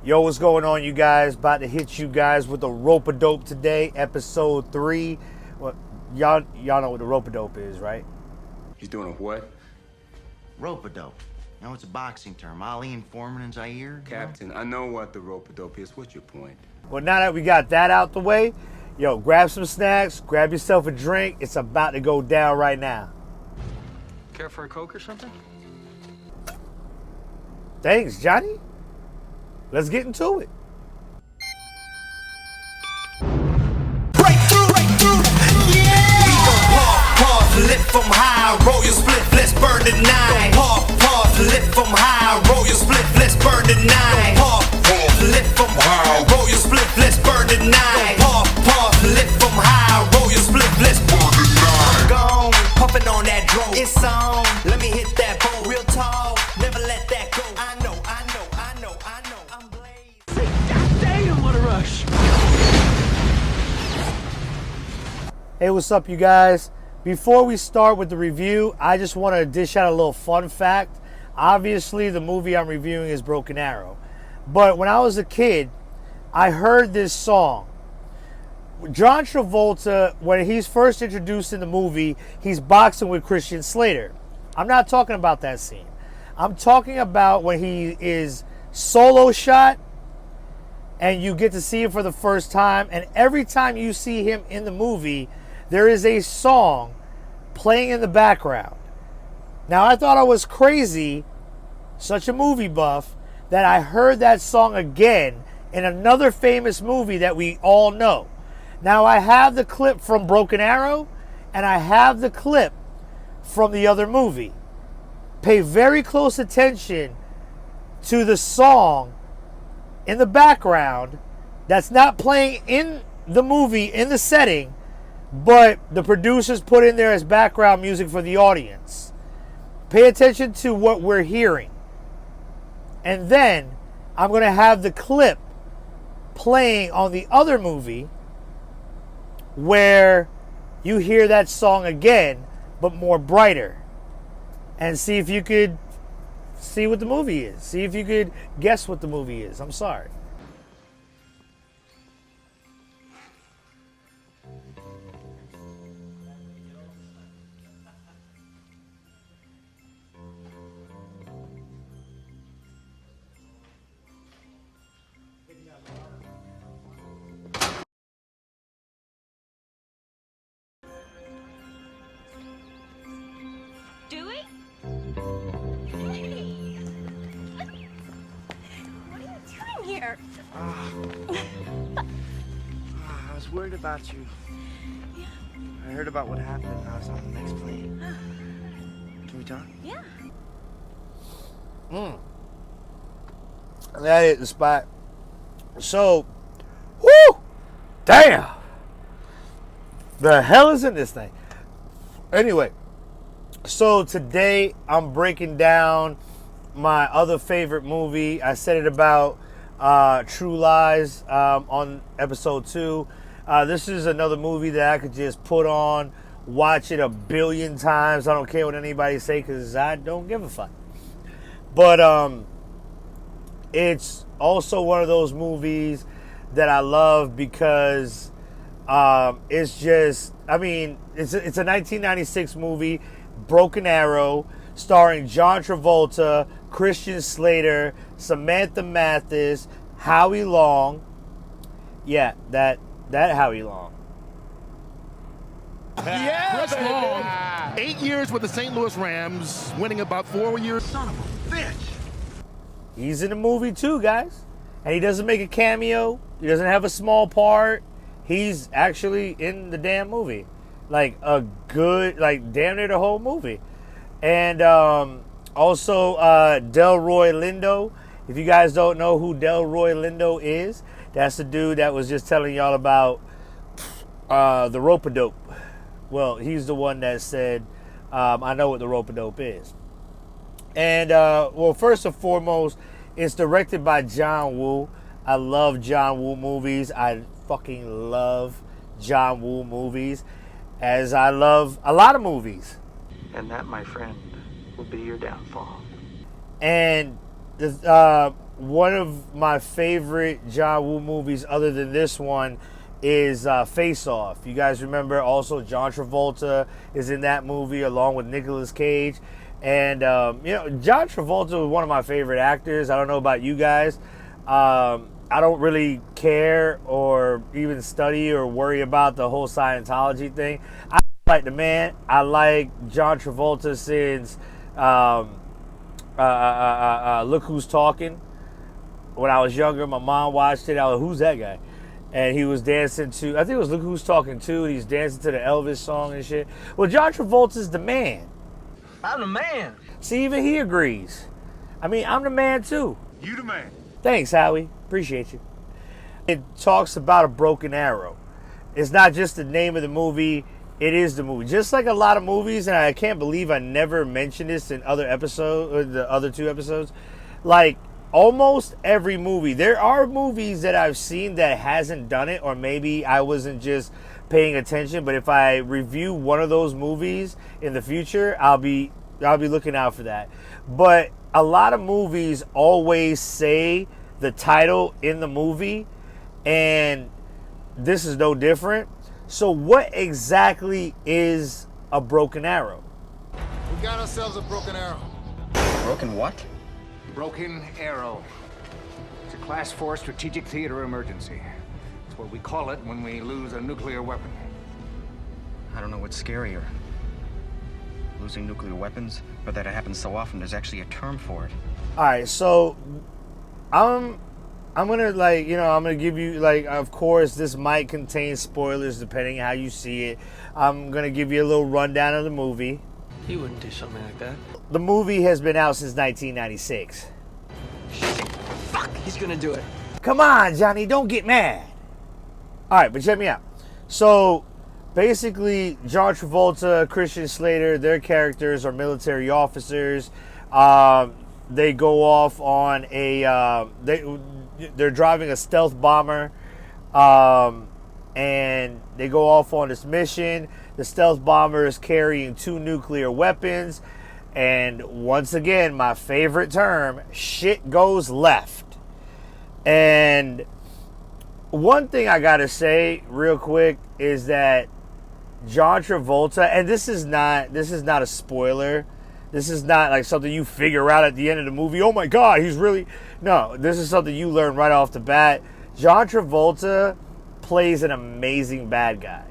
Yo, what's going on, you guys? About to hit you guys with the rope-a-dope today, episode 3. Well, y'all know what the rope-a-dope is, right? He's doing a what? Rope-a-dope. You know, it's a boxing term. Ali and Foreman and Zaire. Captain, I know what the rope-a-dope is. What's your point? Well, now that we got that out the way, yo, grab some snacks, grab yourself a drink. It's about to go down right now. Care for a Coke or something? Thanks, Johnny. Let's get into it. Breakthrough, yeah! We gon' pause, lift from high, roll your split, let's burn the night. Pause, lift from high, roll your split, let's burn the night. Pause, lift from high, roll your split, let's burn the night. Pause, lift from high, roll your split, let's burn the night. I'm gone, pumping on that drone. It's on, let me hit that pole real tall. Never let that go. I know. I'm blazed. Damn, what a rush. Hey, what's up, you guys? Before we start with the review, I just want to dish out a little fun fact. Obviously, the movie I'm reviewing is Broken Arrow. But when I was a kid, I heard this song. John Travolta, when he's first introduced in the movie, he's boxing with Christian Slater. I'm not talking about that scene. I'm talking about when he is solo shot and you get to see him for the first time. And every time you see him in the movie, there is a song playing in the background. Now, I thought I was crazy, such a movie buff, that I heard that song again in another famous movie that we all know. Now, I have the clip from Broken Arrow, and I have the clip from the other movie. Pay very close attention to the song in the background that's not playing in the movie, in the setting, but the producers put in there as background music for the audience. Pay attention to what we're hearing. And then I'm going to have the clip playing on the other movie where you hear that song again, but more brighter. And see if you could see what the movie is. See if you could guess what the movie is. I'm sorry. Do we? Hey. What are you doing here? I was worried about you. Yeah. I heard about what happened when I was on the next plane. Can we talk? Yeah. That hit the spot. So, whoo! Damn! The hell is in this thing? Anyway, so today I'm breaking down my other favorite movie. I said it about True Lies on episode 2. This is another movie that I could just put on, watch it 1 billion times. I don't care what anybody say because I don't give a fuck. But it's also one of those movies that I love because it's just, I mean, it's a 1996 movie, Broken Arrow, starring John Travolta, Christian Slater, Samantha Mathis, Howie Long. Yeah, that Howie Long. Chris Long, 8 years with the St. Louis Rams, winning about 4 years. Son of a bitch! He's in the movie too, guys. And he doesn't make a cameo. He doesn't have a small part. He's actually in the damn movie. Like a good, like damn near the whole movie. And also Delroy Lindo. If you guys don't know who Delroy Lindo is, that's the dude that was just telling y'all about the rope-a-dope. Well, he's the one that said, I know what the rope-a-dope is. And, well, first and foremost, it's directed by John Woo. I love John Woo movies. I fucking love John Woo movies, as I love a lot of movies. And that, my friend, will be your downfall. And one of my favorite John Woo movies, other than this one, is Face Off. You guys remember also John Travolta is in that movie along with Nicolas Cage. And, John Travolta was one of my favorite actors. I don't know about you guys. I don't really care or even study or worry about the whole Scientology thing. I like the man. I like John Travolta since Look Who's Talking. When I was younger, my mom watched it. I was like, who's that guy? And he was dancing to, I think it was Look Who's Talking too. He's dancing to the Elvis song and shit. Well, John Travolta's the man. I'm the man. See, even he agrees. I mean, I'm the man too. You the man. Thanks, Howie. Appreciate you. It talks about a broken arrow. It's not just the name of the movie. It is the movie. Just like a lot of movies, and I can't believe I never mentioned this in other episodes, or the other two episodes. Like, almost every movie. There are movies that I've seen that hasn't done it, or maybe I wasn't just paying attention. But if I review one of those movies in the future, I'll be looking out for that. But a lot of movies always say the title in the movie, and this is no different. So what exactly is a broken arrow? We got ourselves a broken arrow. Broken what? Broken Arrow. It's a Class 4 strategic theater emergency. It's what we call it when we lose a nuclear weapon. I don't know what's scarier. Losing nuclear weapons, or that it happens so often there's actually a term for it. All right, so I'm gonna give you, of course, this might contain spoilers depending on how you see it. I'm gonna give you a little rundown of the movie. He wouldn't do something like that. The movie has been out since 1996. Fuck, he's gonna do it. Come on, Johnny, don't get mad. All right, but check me out. So, basically, John Travolta, Christian Slater, their characters are military officers. They go off on they're driving a stealth bomber, and they go off on this mission. The stealth bomber is carrying 2 nuclear weapons, and once again, my favorite term, shit goes left. And one thing I gotta say real quick is that John Travolta, and this is not a spoiler. This is not like something you figure out at the end of the movie. Oh my God, he's really... No, this is something you learn right off the bat. John Travolta plays an amazing bad guy.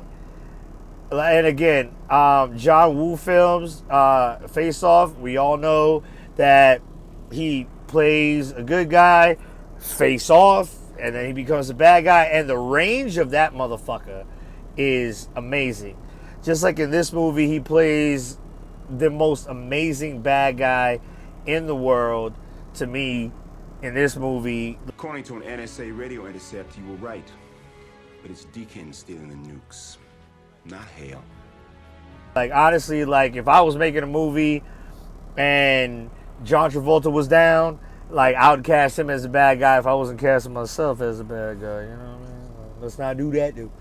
And again, John Woo films, Face Off, we all know that he plays a good guy, Face Off, and then he becomes a bad guy. And the range of that motherfucker is amazing. Just like in this movie, he plays the most amazing bad guy in the world to me in this movie. According to an NSA radio intercept, you were right. But it's Deacon stealing the nukes, not Hale. Like, honestly, like, if I was making a movie and John Travolta was down, like, I would cast him as a bad guy if I wasn't casting myself as a bad guy, you know what I mean? Let's not do that, dude.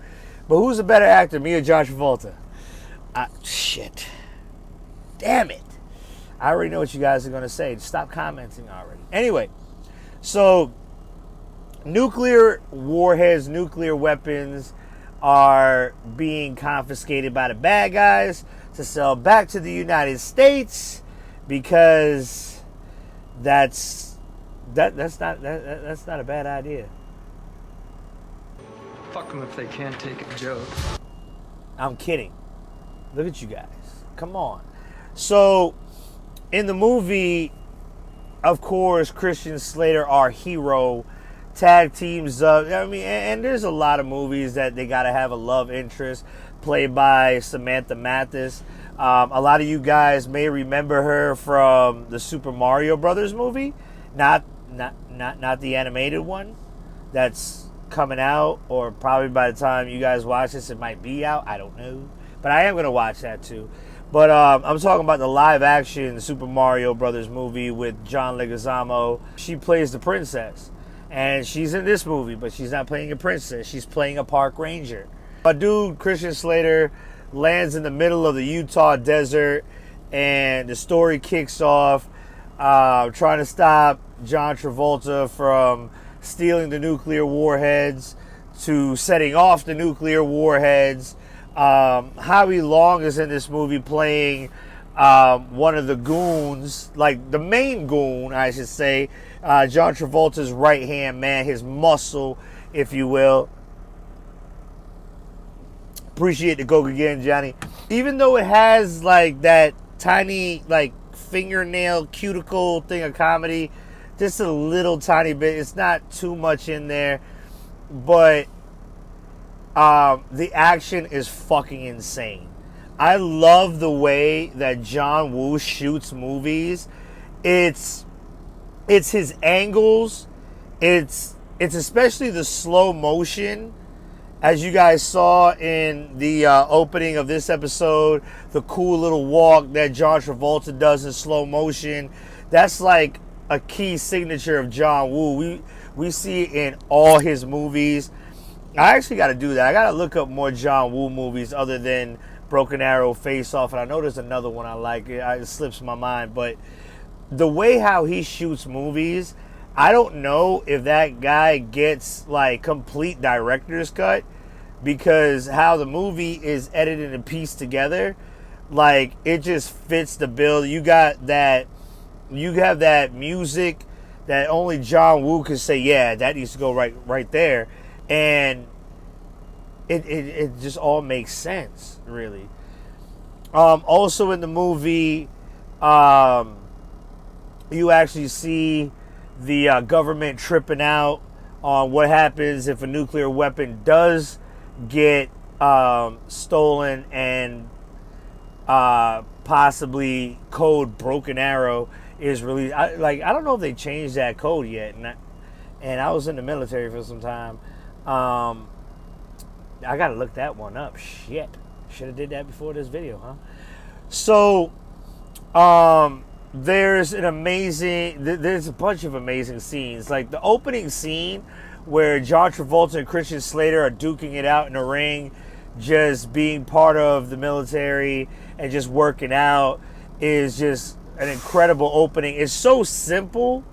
But who's a better actor, me or John Travolta? Shit. Damn it. I already know what you guys are going to say. Stop commenting already. Anyway, so nuclear warheads, nuclear weapons are being confiscated by the bad guys to sell back to the United States because that's not a bad idea. Fuck them if they can't take a joke. I'm kidding. Look at you guys. Come on. So, in the movie, of course, Christian Slater, our hero, tag teams up. I mean, and there's a lot of movies that they got to have a love interest played by Samantha Mathis. A lot of you guys may remember her from the Super Mario Brothers movie, not the animated one that's coming out, or probably by the time you guys watch this, it might be out. I don't know, but I am gonna watch that too. But I'm talking about the live-action Super Mario Brothers movie with John Leguizamo. She plays the princess, and she's in this movie, but she's not playing a princess. She's playing a park ranger. A dude, Christian Slater, lands in the middle of the Utah desert, and the story kicks off. trying to stop John Travolta from stealing the nuclear warheads to setting off the nuclear warheads. Howie Long is in this movie playing one of the goons, like the main goon, I should say, John Travolta's right-hand man, his muscle, if you will. Appreciate the Coke again, Johnny. Even though it has like that tiny like fingernail cuticle thing of comedy, just a little tiny bit. It's not too much in there, but the action is fucking insane. I love the way that John Woo shoots movies. It's his angles. It's especially the slow motion. As you guys saw in the opening of this episode, the cool little walk that John Travolta does in slow motion, that's like a key signature of John Woo. We see it in all his movies. I actually got to do that. I got to look up more John Woo movies other than Broken Arrow, Face Off, and I know there's another one I like. It slips my mind, but the way how he shoots movies, I don't know if that guy gets like complete director's cut, because how the movie is edited and pieced together, like it just fits the bill. You have that music that only John Woo can say, yeah, that needs to go right there, and it just all makes sense, really. Also in the movie, you actually see the government tripping out on what happens if a nuclear weapon does get stolen, and possibly code Broken Arrow is released. I don't know if they changed that code yet, and I was in the military for some time. I gotta look that one up. Shit, should have did that before this video, huh? So there's a bunch of amazing scenes, like the opening scene where John Travolta and Christian Slater are duking it out in the ring, just being part of the military and just working out, is just an incredible opening. It's so simple,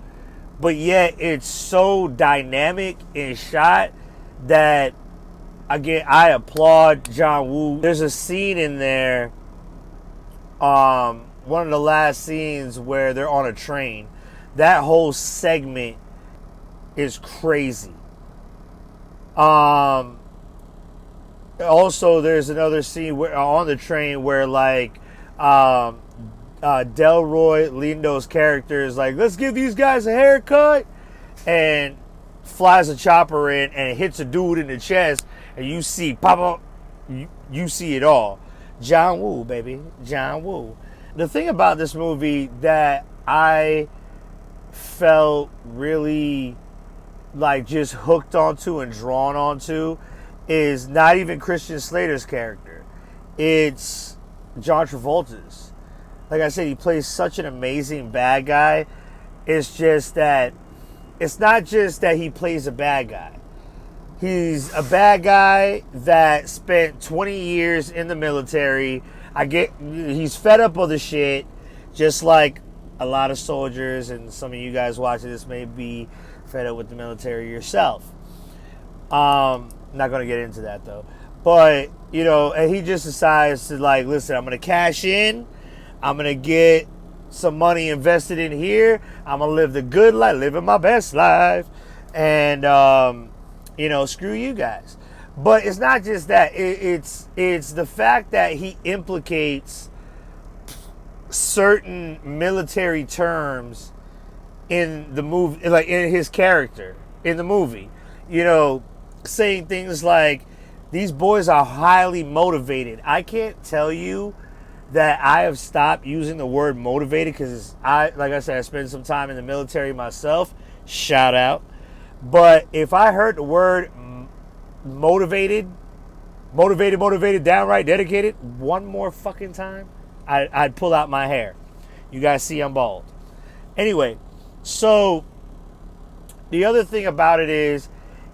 but yet it's so dynamic in shot that, again, I applaud John Woo. There's a scene in there, one of the last scenes where they're on a train. That whole segment is crazy. Also, there's another scene on the train where like Delroy Lindo's character is like, let's give these guys a haircut, and flies a chopper in and hits a dude in the chest, and you see pop up, you see it all. John Woo, baby, John Woo. The thing about this movie that I felt really like just hooked onto and drawn onto is not even Christian Slater's character. It's John Travolta's. Like I said, he plays such an amazing bad guy. It's just that it's not just that he plays a bad guy. He's a bad guy that spent 20 years in the military. He's fed up with the shit, just like a lot of soldiers, and some of you guys watching this may be fed up with the military yourself. Not going to get into that though. But, and he just decides to like, listen, I'm going to cash in. I'm going to get some money invested in here. I'm going to live the good life, living my best life. And, screw you guys. But it's not just that. It's the fact that he implicates certain military terms in the movie, like in his character in the movie, saying things like, these boys are highly motivated. I can't tell you that I have stopped using the word motivated, because like I said, I spent some time in the military myself. Shout out. But if I heard the word motivated, downright dedicated, one more fucking time, I'd pull out my hair. You guys see I'm bald. Anyway, so the other thing about it is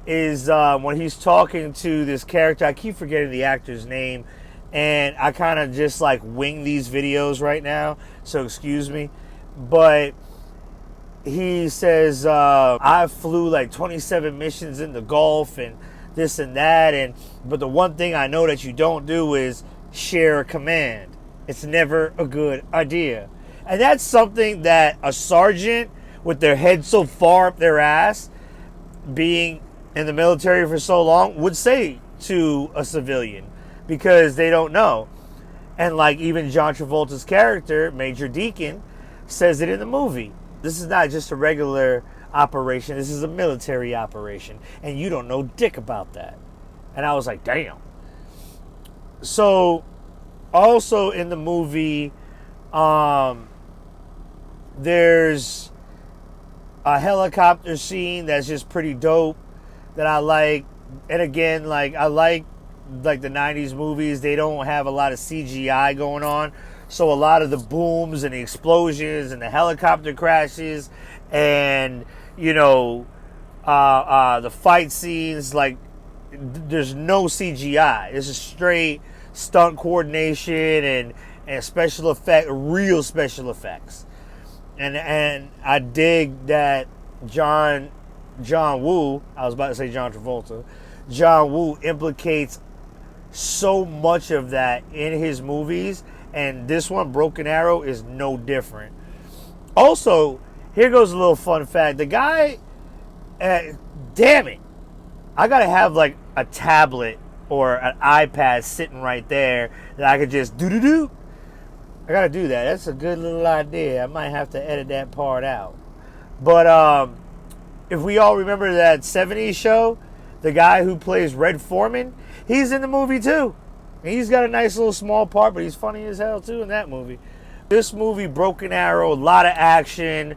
when he's talking to this character, I keep forgetting the actor's name, and I kind of just like wing these videos right now, so excuse me. But he says, I flew like 27 missions in the Gulf and this and that, but the one thing I know that you don't do is share a command. It's never a good idea. And that's something that a sergeant with their head so far up their ass, being in the military for so long, would say to a civilian, because they don't know. And like even John Travolta's character, Major Deacon, says it in the movie. This is not just a regular operation. This is a military operation. And you don't know dick about that. And I was like, damn. So, also in the movie, there's a helicopter scene that's just pretty dope that I like. And again, like I like the 90s movies. They don't have a lot of CGI going on. So a lot of the booms and the explosions and the helicopter crashes and, you know, the fight scenes, like there's no CGI. This is straight stunt coordination and special effect, real special effects. And I dig that John Woo, I was about to say John Travolta, John Woo implicates so much of that in his movies, and this one, Broken Arrow, is no different. Also, here goes a little fun fact. The guy, damn it, I gotta have like a tablet or an iPad sitting right there that I could just do. I gotta do that. That's a good little idea. I might have to edit that part out. But if we all remember that 70s show, the guy who plays Red Foreman, he's in the movie too. And he's got a nice little small part, but he's funny as hell too in that movie. This movie, Broken Arrow, a lot of action,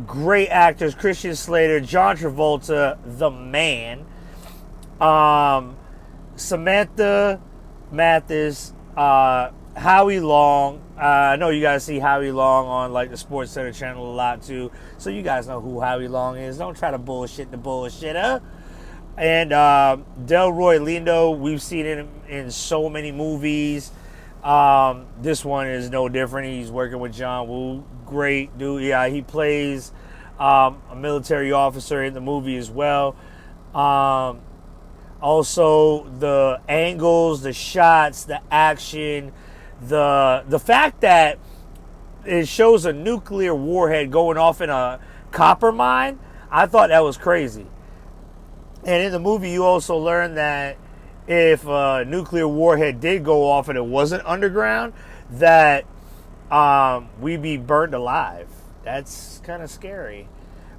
great actors, Christian Slater, John Travolta, the man, Samantha Mathis, Howie Long. I know you guys see Howie Long on like the Sports Center channel a lot too, so you guys know who Howie Long is. Don't try to bullshit the bullshitter. And Delroy Lindo, we've seen him in so many movies. This one is no different. He's working with John Woo. Great dude. Yeah, he plays a military officer in the movie as well. Also, the angles, the shots, the action, the fact that it shows a nuclear warhead going off in a copper mine, I thought that was crazy. And in the movie, you also learn that if a nuclear warhead did go off and it wasn't underground, that we'd be burned alive. That's kind of scary.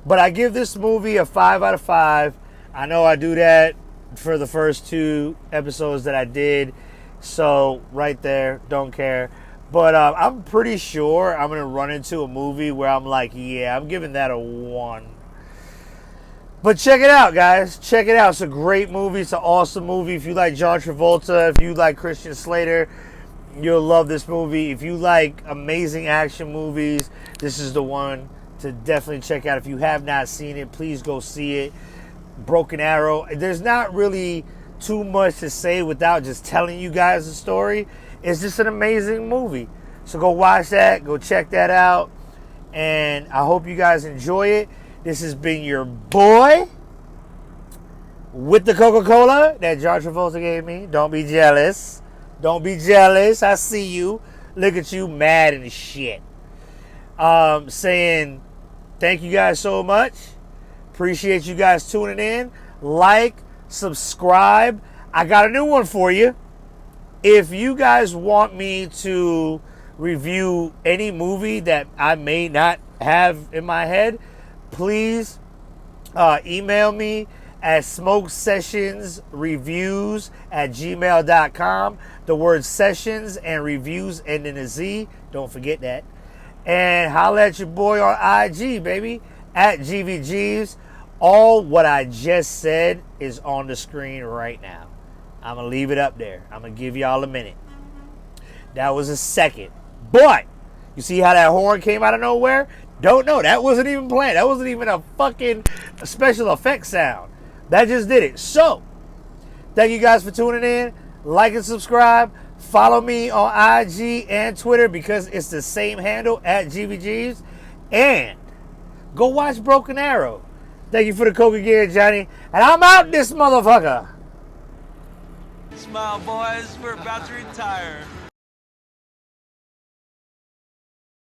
But I give this movie a 5 out of 5. I know I do that for the first 2 episodes that I did. So right there, don't care. But I'm pretty sure I'm going to run into a movie where I'm like, yeah, I'm giving that a 1. But check it out, guys. Check it out. It's a great movie. It's an awesome movie. If you like John Travolta, if you like Christian Slater, you'll love this movie. If you like amazing action movies, this is the one to definitely check out. If you have not seen it, please go see it. Broken Arrow. There's not really too much to say without just telling you guys the story. It's just an amazing movie. So go watch that. Go check that out. And I hope you guys enjoy it. This has been your boy with the Coca-Cola that John Travolta gave me. Don't be jealous. Don't be jealous. I see you. Look at you mad and shit. Saying thank you guys so much. Appreciate you guys tuning in. Like, subscribe. I got a new one for you. If you guys want me to review any movie that I may not have in my head, please email me at smokesessionsreviewz@gmail.com. The word sessions and reviews end in a Z. Don't forget that. And holla at your boy on IG, baby, at GVGeeves. All what I just said is on the screen right now. I'm going to leave it up there. I'm going to give y'all a minute. That was a second. But you see how that horn came out of nowhere? Don't know. That wasn't even planned. That wasn't even a fucking special effects sound. That just did it. So, thank you guys for tuning in. Like and subscribe. Follow me on IG and Twitter because it's the same handle at GVGeeves. And Go watch Broken Arrow. Thank you for the Coke again, Johnny. And I'm out this motherfucker. Smile, boys. We're about to retire.